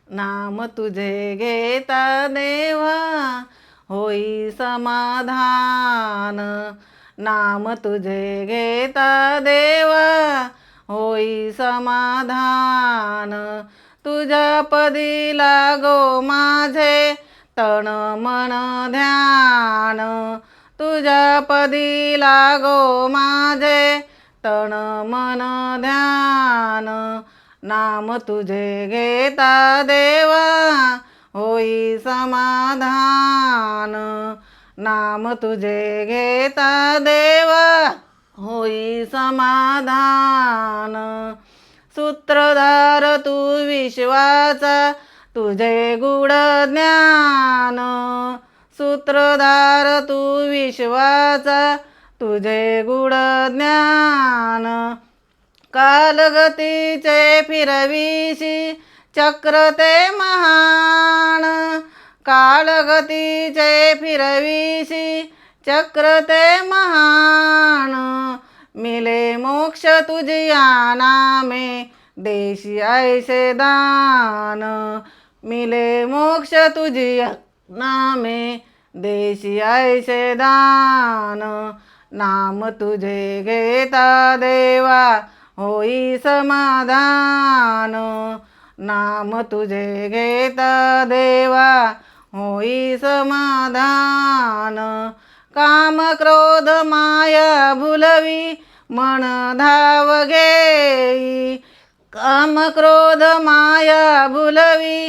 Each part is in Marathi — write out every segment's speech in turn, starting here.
नाम तुझे घेता देवा होई समाधान। नाम तुझे घेता देवा होई समाधान। तुझ्या पदी लागो माझे तन मन ध्यान। तुझ्या पदी लागो माझे तन मन ध्यान। नाम तुझे घेता देवा होई समाधान। नाम तुझे घेता देवा होई समाधान। सूत्रधार तू विश्वाचा तुझे गुढ ज्ञान। सूत्रधार तू विश्वाचा तुझे गुढ ज्ञान। कालगतीचे फिरविशी चक्र ते महान। कालगतीचे फिरविशी चक्र ते महान। मिले मोक्ष तुझिया नामे देशी ऐसे दान। मिले मोक्ष तुझिया नामे देशी ऐसे दान। नाम तुझे घेता देवा होई समाधान। नाम तुझे घेता देवा होई समाधान। काम क्रोध माया भुलवी मन धाव घेई। काम क्रोध माया भुलवी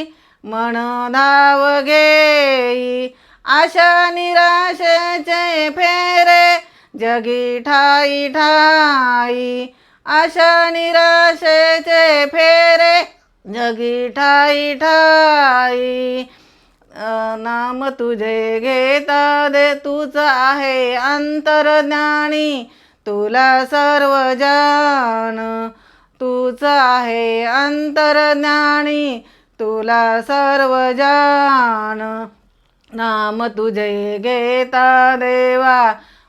मन धाव घेई। आशा निराशेचे फेरे जगी ठाई ठाई। आशा निराशेचे फेरे जगी ठाई ठाई। नाम तुझे घेता दे तूच आहे अंतर्ज्ञानी तुला सर्व जान। तूच आहे अंतर्ज्ञानी तुला सर्व जान। नाम तुझे घेता देवा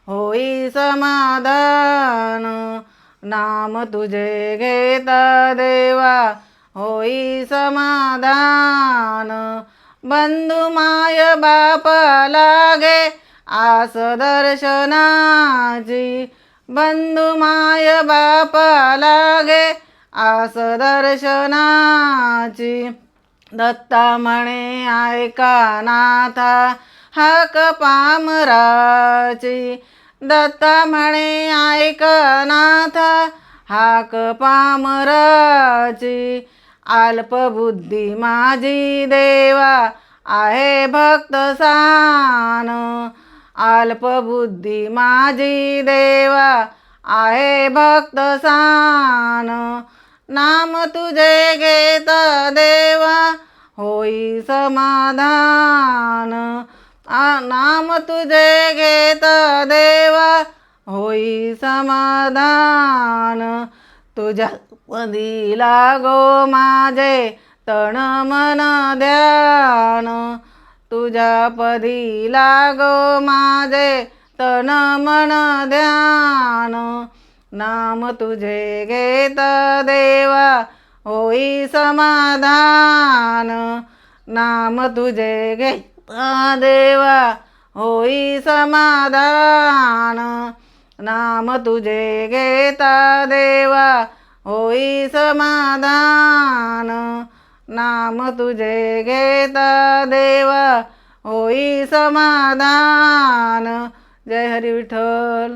होई समाधान। नाम तुझे घेता देवा होई समाधान। बंधु माय बाप लागे आस दर्शनाची। बंधु माय बाप लागे आस दर्शनाची। दत्ता म्हणे ऐका नाथा हाक पामराची। दत्ता म्हणे ऐका नाथा हाक पामराची। अल्पबुद्धी माझी देवा आहे भक्त सान। अल्पबुद्धी माझी देवा आहे भक्त सान। नाम तुझे घेता देवा होई समाधान। नाम तुझे घेता देवा होई समाधान। तुझ्या पदी लागो माझे तन मन ध्यान। तुझ्या पदी लागो माझे तन मन ध्यान। नाम तुझे घेता देवा होई समाधान। नाम तुझे घेता देवा होई समाधान। नाम तुझे घेता देवा होई समाधान। नाम तुझे घेता देवा होई समाधान। जय हरी विठ्ठल।